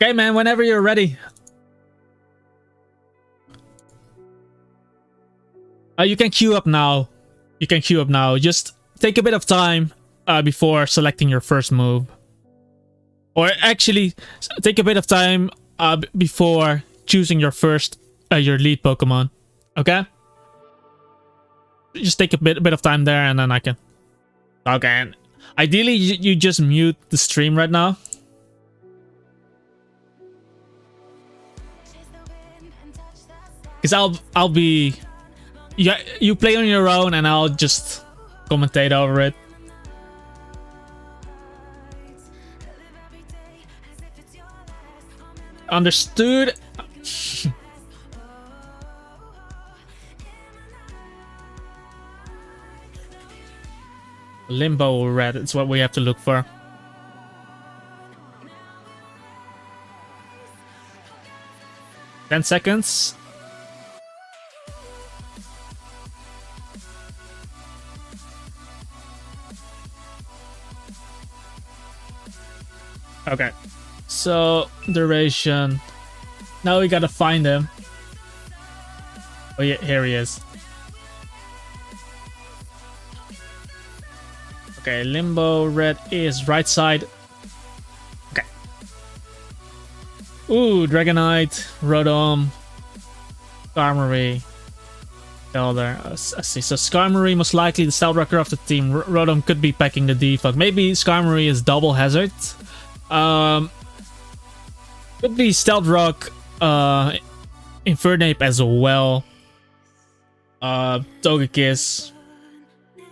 Okay, man, whenever you're ready. You can queue up now. You can queue up now. Just take a bit of time before selecting your first move. Or actually, take a bit of time before choosing your first, your lead Pokemon. Okay? Just take a bit of time there and then I can... Okay, and ideally you just mute the stream right now. Because I'll be... Yeah, you play on your own and I'll just commentate over it. Understood. Limbo red, it's what we have to look for. Ten seconds. Okay, so duration. Now we gotta find him. Oh yeah, here he is. Okay, Limbo Red is right side. Okay. Ooh, Dragonite, Rotom, Skarmory. Elder. I see. So Skarmory most likely the Stealth Rocker of the team. Rotom could be packing the default. Maybe Skarmory is double hazard. Could be Stealth Rock, Infernape as well. Togekiss.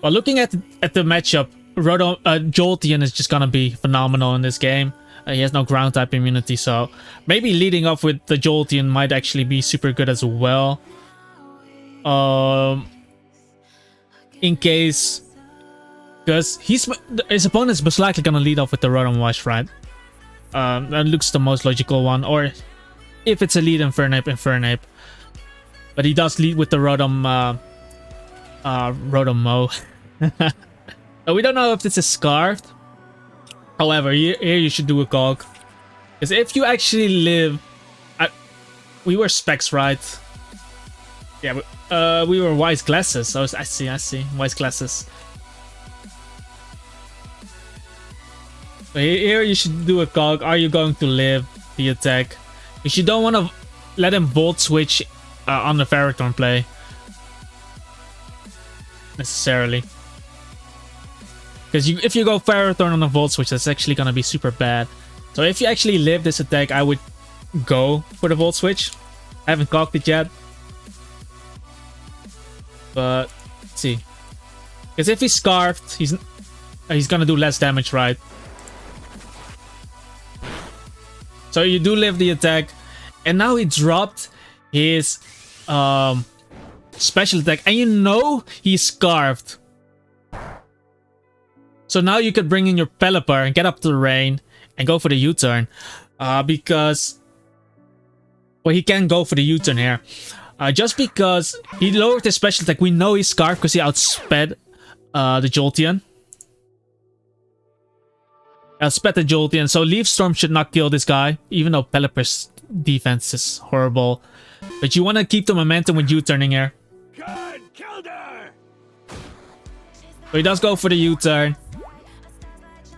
Well, looking at the matchup, Rotom, Jolteon is just gonna be phenomenal in this game. He has no ground type immunity, so maybe leading off with the Jolteon might actually be super good as well. In case, because his opponent's most likely gonna lead off with the Rotom Wash, right? That looks the most logical one. Or if it's a lead Infernape. But he does lead with the Rotom Mo. We don't know if this is Scarfed. However, here you should do a cog. Because if you actually live... we were Specs, right? Yeah, we were Wise Glasses. So I see. Wise Glasses. So here you should do a cog. Are you going to live the attack? Because you don't want to let him Volt Switch on the Ferrothorn play. Necessarily. Because if you go Ferrothorn on a Volt Switch, that's actually going to be super bad. So if you actually live this attack, I would go for the Volt Switch. I haven't cocked it yet. But, let's see. Because if he's Scarfed, he's going to do less damage, right? So you do live the attack. And now he dropped his special attack. And you know he's Scarfed. So now you could bring in your Pelipper and get up to the rain and go for the U-turn. Because... well, he can go for the U-turn here. Just because he lowered his special attack, we know he's Scarfed because he outsped the Jolteon. Outsped the Jolteon, so Leaf Storm should not kill this guy, even though Pelipper's defense is horrible. But you want to keep the momentum with U-turning here. So he does go for the U-turn.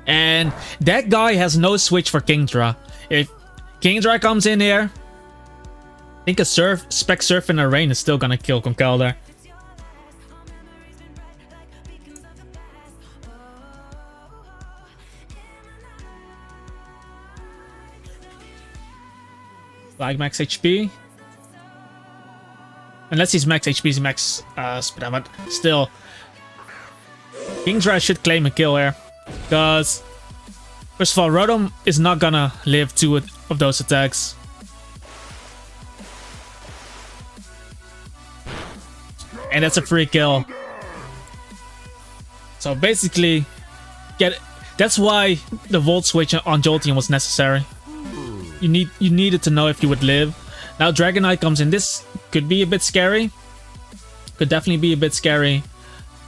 And that guy has no switch for Kingdra. If Kingdra comes in here, I think a Spec Surf in a Rain is still gonna kill Conkeldurr. Like max HP. Unless he's max HP, he's max speed, but still. Kingdra should claim a kill here. Because, first of all, Rotom is not gonna live two of those attacks. And that's a free kill. So basically, that's why the Volt Switch on Jolteon was necessary. You needed to know if you would live. Now Dragonite comes in. This could be a bit scary. Could definitely be a bit scary.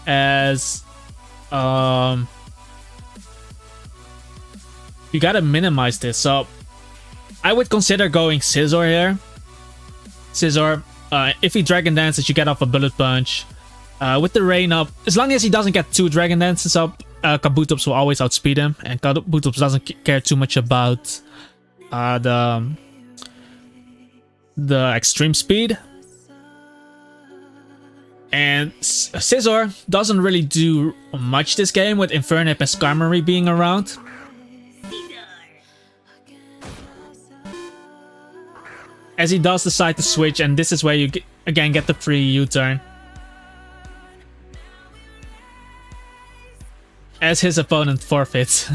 As you gotta minimize this. So I would consider going Scizor here. Scizor, if he Dragon Dances, you get off a Bullet Punch. With the Rain up, as long as he doesn't get 2 Dragon Dances up, Kabutops will always outspeed him, and Kabutops doesn't care too much about the extreme speed. And Scizor doesn't really do much this game with Infernape and Skarmory being around. As he does decide to switch, and this is where you again get the free U-turn. As his opponent forfeits.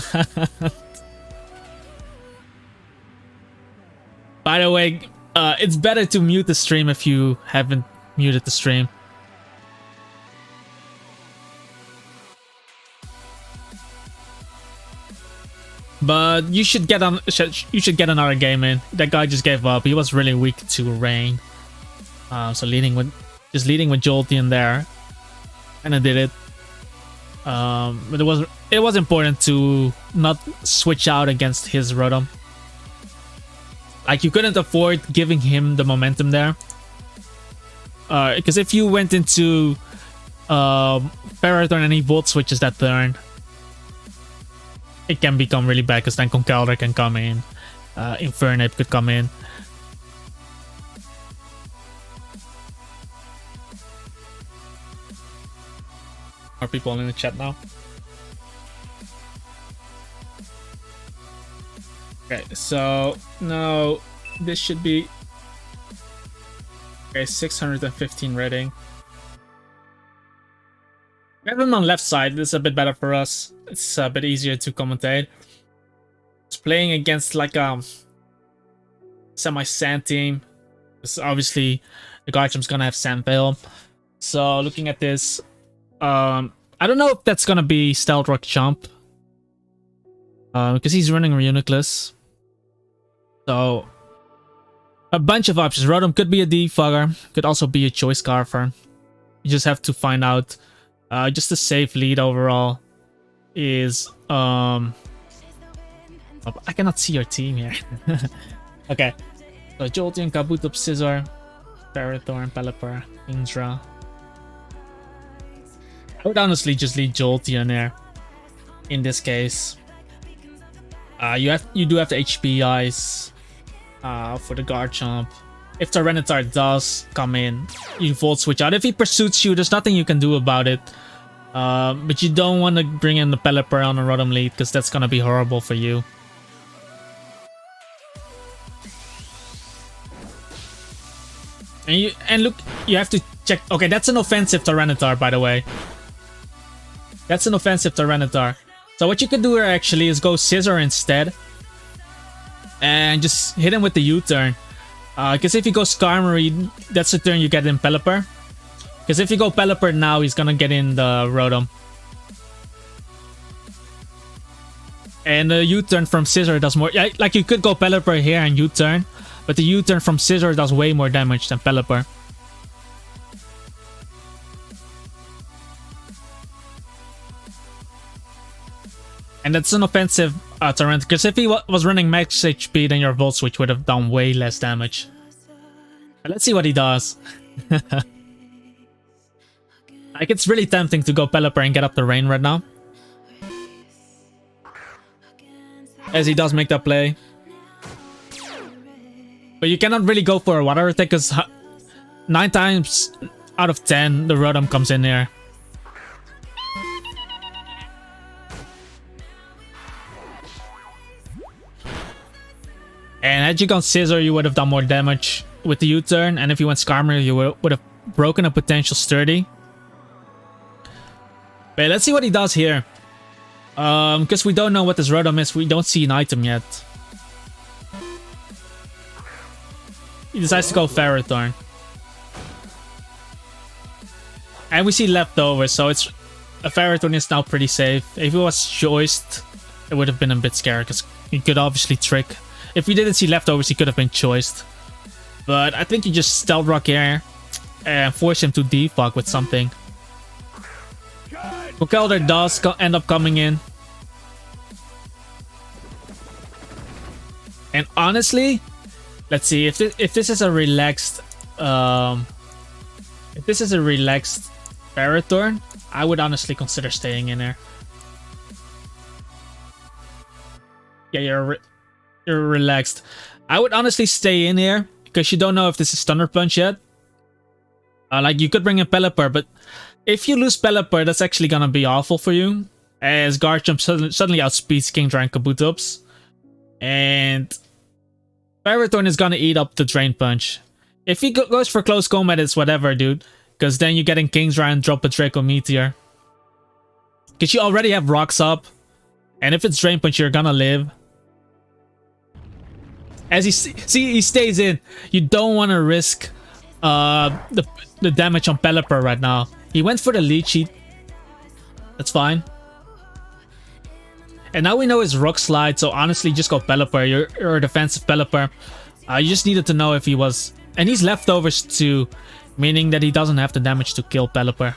By the way, it's better to mute the stream if you haven't muted the stream. But you should get on. You should get another game in. That guy just gave up. He was really weak to Rain. So leading with Jolteon there, and I did it. But it was important to not switch out against his Rotom. Like, you couldn't afford giving him the momentum there. Because if you went into Ferrothorn and he Volt switches that turn, it can become really bad, because then Conkeldurr can come in. Infernape could come in. Are people in the chat now? Okay, so no, this should be okay. 615 rating. We have him on left side. This is a bit better for us. It's a bit easier to commentate. It's playing against like a semi-sand team. Because obviously the Garchamp's gonna have Sand Veil. So looking at this, I don't know if that's gonna be Stealth Rock Chomp. Because he's running Reuniclus. So a bunch of options. Rotom could be a Defogger, could also be a Choice Scarfer. You just have to find out. Just a safe lead overall is I cannot see your team here. Okay, so Jolteon, Kabutops, Scizor, Ferrothorn, Pelipper, Indra. I would honestly just lead Jolteon there in this case. You do have the HP Ice for the Garchomp. If Tyranitar does come in, you Volt Switch out. If he pursues you, there's nothing you can do about it. But you don't want to bring in the Pelipper on a Rotom lead, because that's gonna be horrible for you. And look, you have to check. Okay, that's an offensive Tyranitar, by the way. That's an offensive Tyranitar. So what you could do here actually is go Scizor instead, and just hit him with the U-turn. Because if you go Skarmory, that's the turn you get in Pelipper. Because if you go Pelipper now, he's gonna get in the Rotom. And the U-turn from Scizor does more. Yeah, like you could go Pelipper here and U-turn, but the U-turn from Scizor does way more damage than Pelipper. And that's an offensive Tyrant, because if he was running max HP, then your Volt Switch would have done way less damage. But let's see what he does. Like, it's really tempting to go Pelipper and get up the Rain right now, as he does make that play. But you cannot really go for a Water Attack, because 9 times out of 10 the Rotom comes in here. And had you gone Scizor, you would have done more damage with the U-turn, and if you went Skarmory, you would have broken a potential Sturdy. But let's see what he does here. Because we don't know what this Rotom is, we don't see an item yet. He decides to go Ferrothorn. And we see Leftovers, so it's a Ferrothorn is now pretty safe. If it was Choiced, it would have been a bit scary, because he could obviously trick. If we didn't see Leftovers, he could have been Choiced. But I think you just Stealth Rock here and force him to defog with something. Conkeldurr does end up coming in. And honestly, let's see if this is a relaxed if this is a relaxed Ferrothorn, I would honestly consider staying in there. Yeah, you're relaxed. I would honestly stay in here because you don't know if this is Thunder Punch yet. Like you could bring in Pelipper, but if you lose Pelipper, that's actually gonna be awful for you. As Garchomp suddenly outspeeds Kingdra and Kabutops. And Ferrothorn is gonna eat up the Drain Punch. If he goes for close combat, it's whatever, dude. Because then you get in Kingdra and drop a Draco Meteor. Because you already have Rocks up. And if it's Drain Punch, you're gonna live. As he stays in. You don't want to risk the damage on Pelipper right now. He went for the Leech Seed. That's fine. And now we know his Rock Slide, so honestly just go Pelipper. You're a defensive Pelipper. You just needed to know if he was... And he's leftovers too, meaning that he doesn't have the damage to kill Pelipper.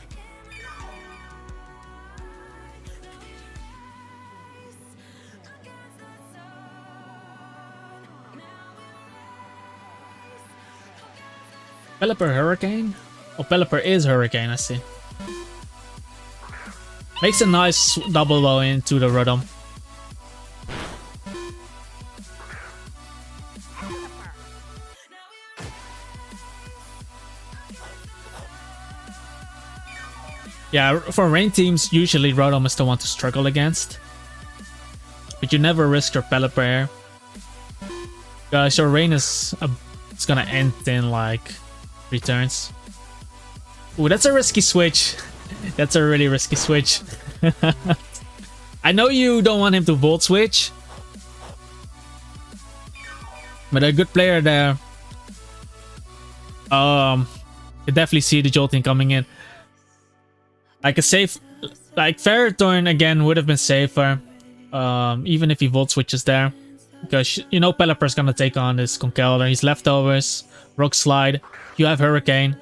Pelipper Hurricane? Oh, Pelipper is Hurricane, I see. Makes a nice double low into the Rotom. Yeah, for rain teams, usually Rotom is the one to struggle against. But you never risk your Pelipper here. Because your rain is it's gonna end in like 3 turns. Ooh, that's a risky switch. That's a really risky switch. I know you don't want him to Volt Switch. But a good player there. You definitely see the Jolteon coming in. Like a safe... Like Ferrothorn again would have been safer. Even if he Volt Switches there. Because you know Pelipper's gonna take on this Conkeldurr. He's leftovers. Rock Slide. You have Hurricane.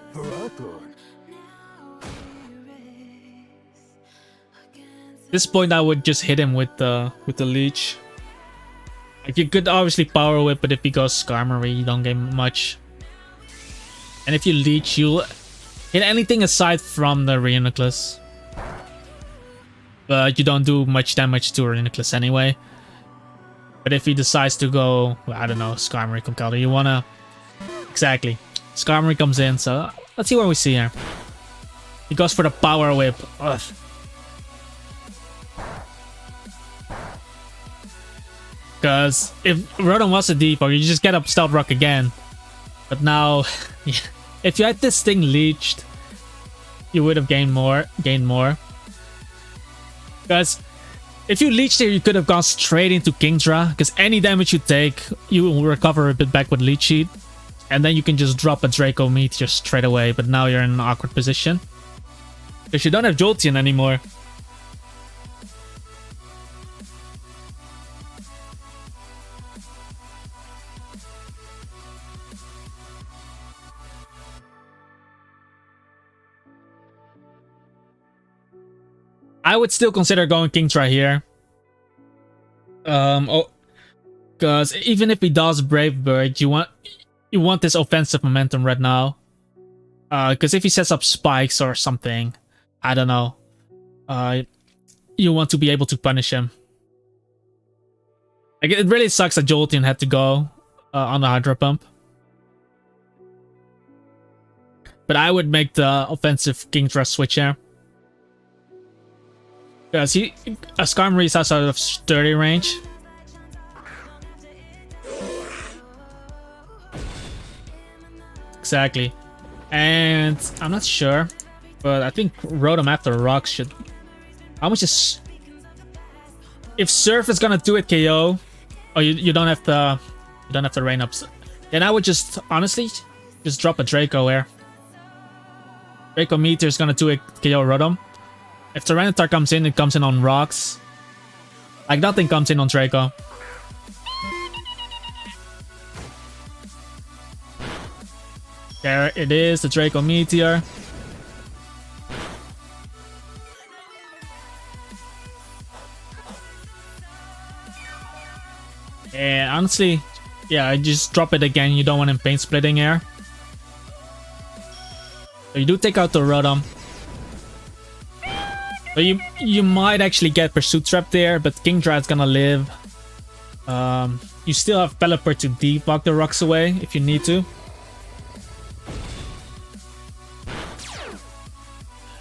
At this point I would just hit him with the Leech. Like you could obviously Power Whip, but if he goes Skarmory, you don't gain much. And if you Leech, you'll hit anything aside from the Reuniclus. But you don't do much damage to Reuniclus anyway. But if he decides to go, well, I don't know, Skarmory, Conkeldurr, you wanna... Exactly. Skarmory comes in, so let's see what we see here. He goes for the Power Whip. Ugh. Because if Rotom was a default, you just get up Stealth Rock again. But now, if you had this thing leeched, you would have gained more. Because if you leeched here, you could have gone straight into Kingdra. Because any damage you take, you will recover a bit back with Leech Seed. And then you can just drop a Draco Meteor straight away. But now you're in an awkward position. Because you don't have Jolteon anymore. I would still consider going Kingdra here. Because even if he does Brave Bird, you want this offensive momentum right now. Because if he sets up spikes or something, I don't know. You want to be able to punish him. Like it really sucks that Jolteon had to go on the Hydro Pump. But I would make the offensive Kingdra switch here. Because a Skarmory is outside of 30 range. Exactly. And I'm not sure, but I think Rotom after Rock should... How much is... If Surf is gonna do it KO, oh you don't have to... You don't have to rain ups. Then I would just, honestly, just drop a Draco here. Draco Meteor is gonna do it KO Rotom. If Tyranitar comes in, it comes in on Rocks. Like nothing comes in on Draco. There it is, the Draco Meteor. And honestly, Yeah, I just drop it again. You don't want him paint splitting here. So you do take out the Rotom. So you might actually get Pursuit Trap there, but Kingdra's gonna live. You still have Pelipper to debug the rocks away if you need to.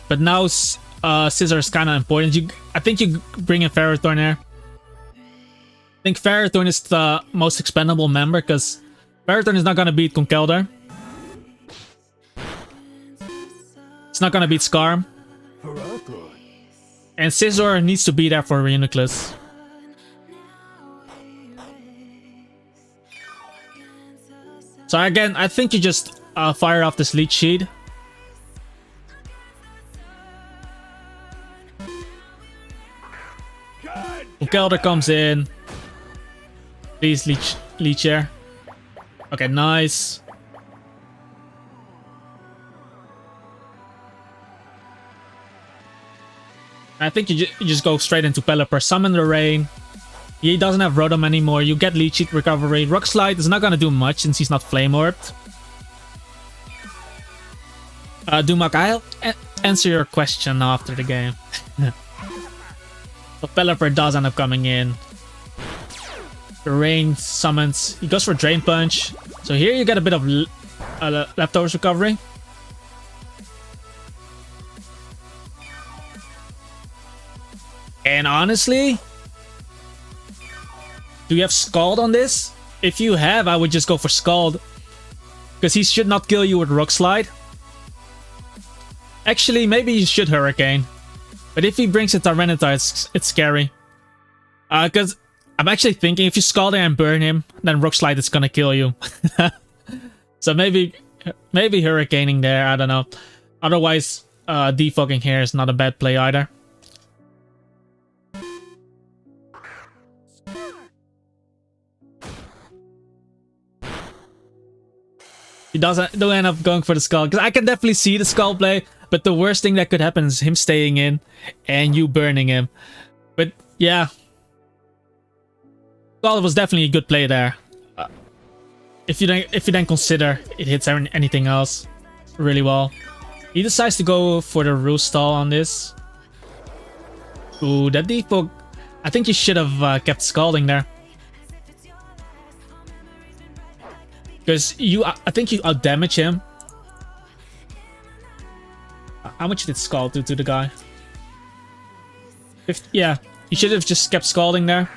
But now Scizor is kind of important. I think you bring in Ferrothorn there. I think Ferrothorn is the most expendable member because Ferrothorn is not going to beat Conkeldurr. It's not going to beat Skarm. And Scizor needs to be there for Reuniclus. So again, I think you just fire off this Leech Seed. Conkeldurr comes in. Please leech here. Okay, nice. I think you just go straight into Pelipper. Summon the Rain. He doesn't have Rotom anymore. You get Leech Seed recovery. Rock Slide is not gonna do much since he's not Flame Orbed. Dumak, I'll answer your question after the game. So Pelipper does end up coming in. The Rain summons. He goes for Drain Punch. So here you get a bit of leftovers recovery. And honestly, do you have Scald on this? If you have, I would just go for Scald. Because he should not kill you with Rock Slide. Actually, maybe you should Hurricane. But if he brings a Tyranitar, it's scary. Because I'm actually thinking if you Scald him and burn him, then Rock Slide is gonna kill you. So maybe Hurricaning there, I don't know. Otherwise, defogging here is not a bad play either. He doesn't end up going for the Skull, because I can definitely see the Skull play, but the worst thing that could happen is him staying in and you burning him. But yeah, Skull was definitely a good play there. If you then consider it hits anything else really well. He decides to go for the Roostall on this. Ooh, that defog. I think you should have kept Scalding there. Because I think you outdamage him. How much did Scald do to the guy? 50, yeah, you should have just kept Scalding there.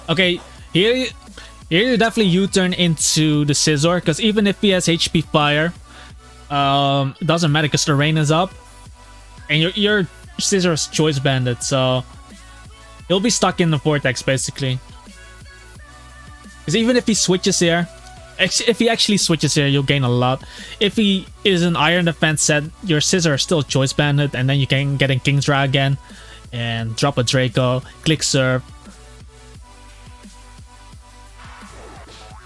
Okay, here you definitely U-turn into the Scizor, because even if he has HP Fire, it doesn't matter because the rain is up. And your Scizor's Choice Banded, so he'll be stuck in the Vortex basically. Because even if he switches here, if he actually switches here, you'll gain a lot. If he is an Iron Defense set, your Scizor is still Choice Banded, and then you can get in Kingdra again and drop a Draco, click Surf.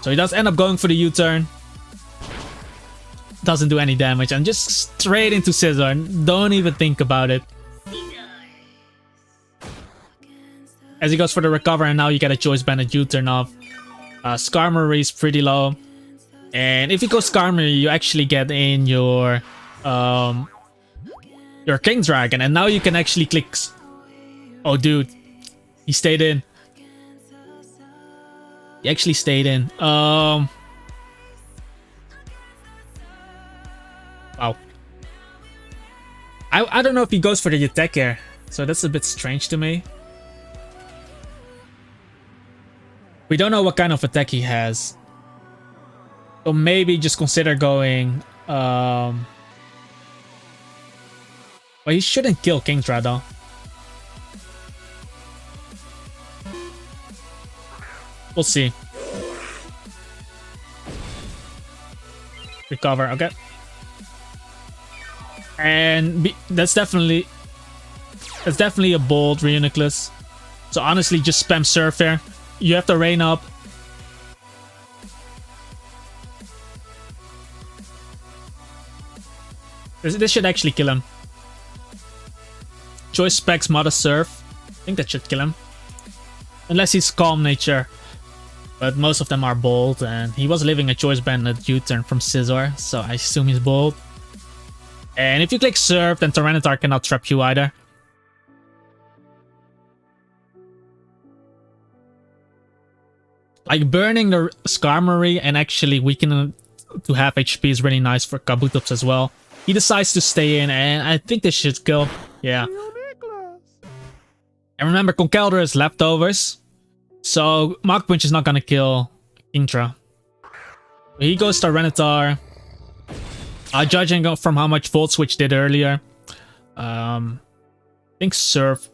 So he does end up going for the U-turn. Doesn't do any damage, and just straight into Scizor. Don't even think about it. As he goes for the recover, and now you get a Choice Banded U-turn off. Skarmory is pretty low, and if you go Skarmory, you actually get in your King Dragon, and now you can actually click. Oh, dude, he stayed in. He actually stayed in. Wow. I don't know if he goes for the attack here, so that's a bit strange to me. We don't know what kind of attack he has. So maybe just consider going... Well, he shouldn't kill Kingdra though. We'll see. Recover, okay. And that's definitely a bold Reuniclus. So honestly, just spam Surf here. You have to rain up. This should actually kill him. Choice specs Mother Surf. I think that should kill him. Unless he's Calm Nature. But most of them are Bold, and he was living a Choice Banded U-turn from Scizor, so I assume he's Bold. And if you click Surf, then Tyranitar cannot trap you either. Like, burning the Skarmory and actually weakening it to half HP is really nice for Kabutops as well. He decides to stay in, and I think this should kill. Yeah. And remember, Conkeldurr is leftovers, so Mach Punch is not gonna kill Kingdra. He goes Tyranitar. Judging from how much Volt Switch did earlier, I think Surf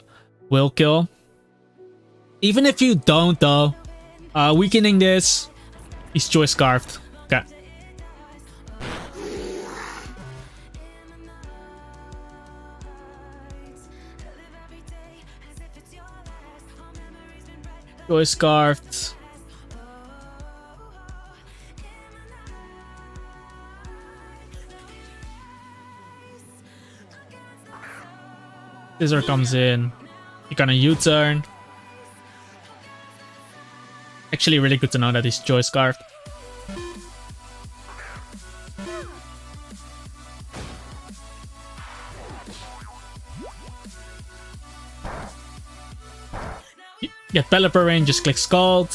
will kill. Even if you don't, though, weakening this, he's Choice Scarfed. Okay. Choice Scarfed. Scizor comes in. You're gonna U-turn. Actually, really good to know that he's Choice Scarfed. Get Pelipper in, just click Scald.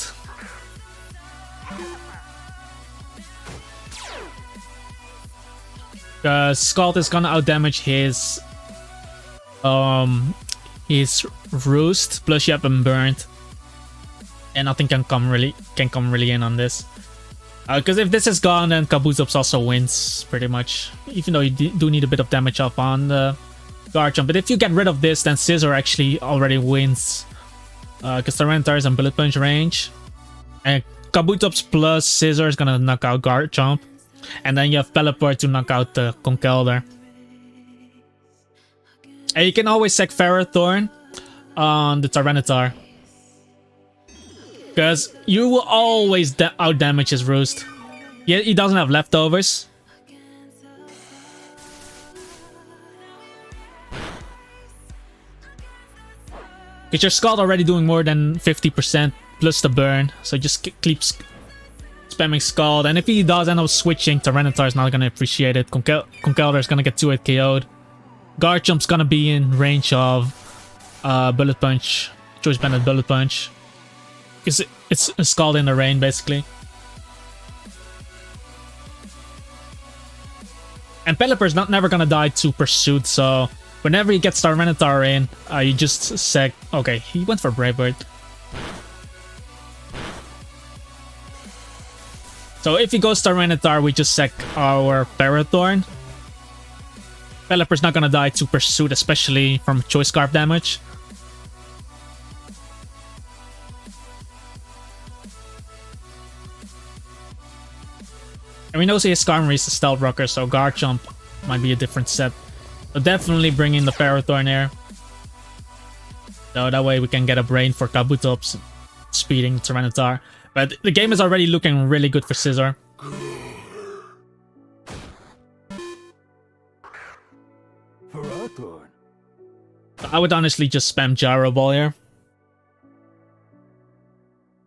Because Scald is gonna outdamage his Roost, plus you have him burnt. And nothing can come really in on this. Because if this is gone, then Kabutops also wins, pretty much. Even though you do need a bit of damage up on the Garchomp. But if you get rid of this, then Scizor actually already wins. Because Tyranitar is in Bullet Punch range. And Kabutops plus Scizor is gonna knock out Garchomp. And then you have Pelipper to knock out the Conkeldurr. And you can always sack Ferrothorn on the Tyranitar. Because you will always outdamage his Roost. He doesn't have leftovers. Because your Scald already doing more than 50% plus the burn. So just keep spamming Scald. And if he does end up switching, Tyranitar is not going to appreciate it. Conkeldurr is going to get 2-hit KO'd. Garchomp's going to be in range of Bullet Punch. Choice Banded Bullet Punch. Because it's a Scald in the rain, basically. And Pelipper's never going to die to Pursuit, so whenever he gets Tyranitar in, you just sack... Okay, he went for Brave Bird. So if he goes Tyranitar, we just sack our Ferrothorn. Pelipper's not gonna die to Pursuit, especially from Choice Scarf damage. And we know his Skarmory is a Stealth Rocker, so Garchomp might be a different set. So definitely bring in the Ferrothorn here. So that way we can get a Brain for Kabutops, speeding Tyranitar. But the game is already looking really good for Scizor. I would honestly just spam Gyro Ball here.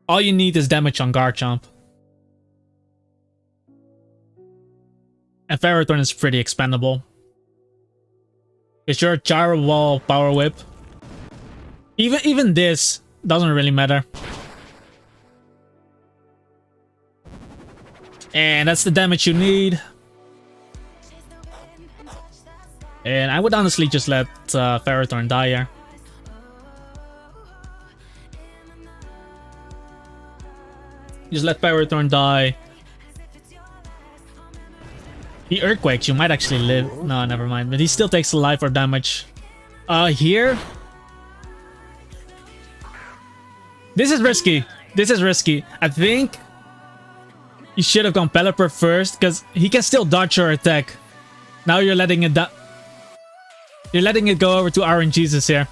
All you need is damage on Garchomp. And Ferrothorn is pretty expendable. Because your Gyro Ball Power Whip. Even this doesn't really matter. And that's the damage you need. And I would honestly just let Ferrothorn die here. Just let Ferrothorn die. He Earthquakes, you might actually live. No, never mind. But he still takes a life or damage. Here. This is risky. This is risky. I think you should have gone Pelipper first, because he can still dodge your attack. Now you're letting it You're letting it go over to RNGesus here.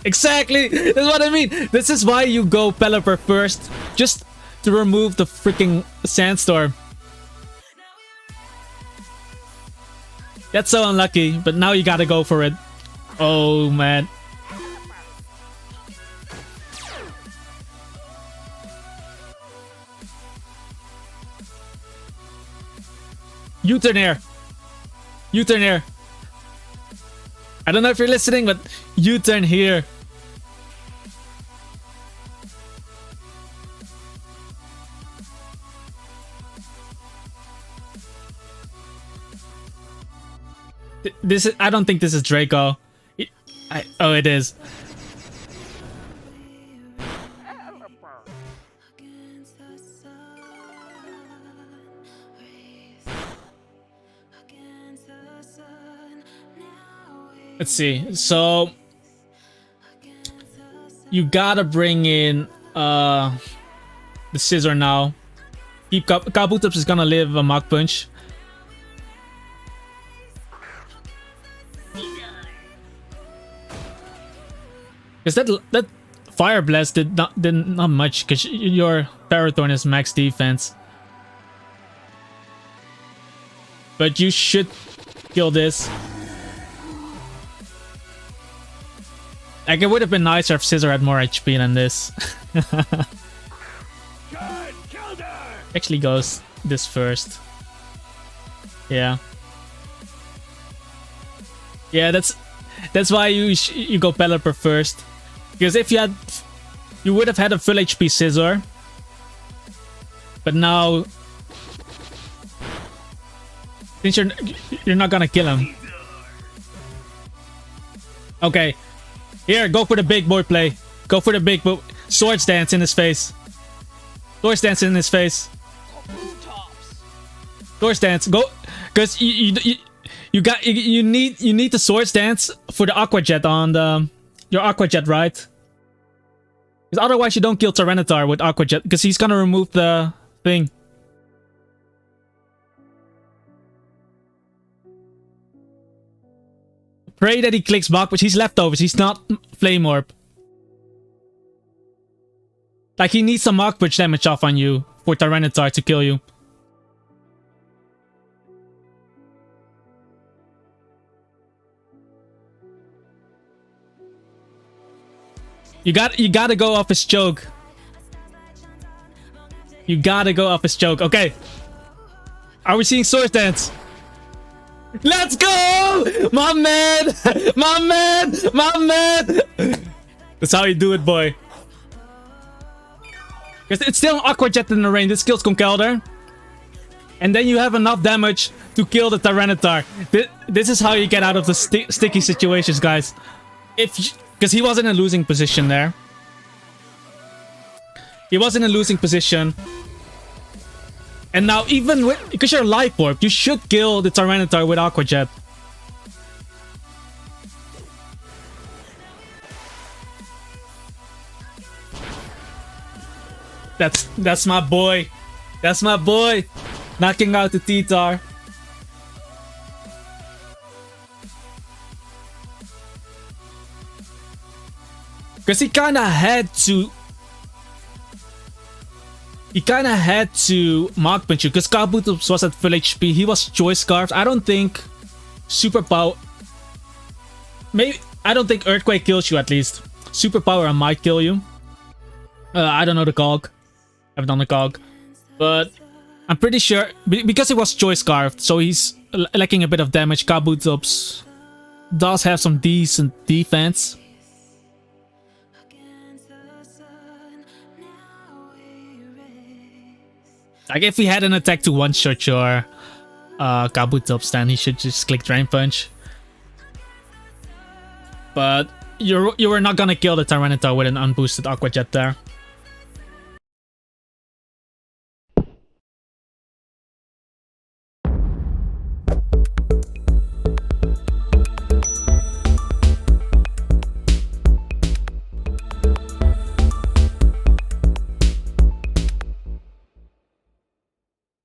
Exactly! That's what I mean! This is why you go Pelipper first. Just to remove the freaking Sandstorm. That's so unlucky, but now you gotta go for it. Oh, man. U-turn here. U-turn here. I don't know if you're listening, but U-turn here. This is, I don't think this is Draco. Oh, it is. Let's see. So you gotta bring in the scissor now. Keep Kabutops is gonna live a Mach Punch. Because that Fire Blast did not much, because your Parathorn is max defense. But you should kill this. Like, it would have been nicer if Scissor had more HP than this. Actually goes this first. Yeah. Yeah, that's why you go Pelipper first. Because if you would have had a full HP Scissor. But now, since you're not gonna kill him. Okay. Here, go for the big boy play. Go for the big boy. Swords Dance in his face. Swords Dance in his face. Swords Dance. Go, because you need the Swords Dance for the Aqua Jet on your Aqua Jet, right? Because otherwise you don't kill Tyranitar with Aqua Jet, because he's gonna remove the thing. Pray that he clicks Mach, but he's leftovers. He's not Flame Orb. Like, he needs some Mach Punch damage off on you for Tyranitar to kill you. You gotta go off his choke. You gotta go off his choke. Okay. Are we seeing Swords Dance? Let's go! My man! My man! My man! That's how you do it, boy. Because it's still an Aqua Jet in the range. This kills Conkeldurr. And then you have enough damage to kill the Tyranitar. This is how you get out of the sticky situations, guys. Because he was in a losing position there. He was in a losing position. And now, even with, because you're Life Orb, you should kill the Tyranitar with Aqua Jet. That's my boy. That's my boy. Knocking out the T-Tar. Because he kind of had to... He kind of had to Mach Punch you, because Kabutops was at full HP. He was Choice Scarfed. I don't think Superpower... Maybe... I don't think Earthquake kills you, at least. Superpower might kill you. I don't know the cog. I haven't done the cog. But I'm pretty sure... Because he was Choice Scarfed, so he's lacking a bit of damage. Kabutops does have some decent defense. Like, if he had an attack to one-shot your Kabutops, then he should just click Drain Punch. But you were not gonna kill the Tyranitar with an unboosted Aqua Jet there.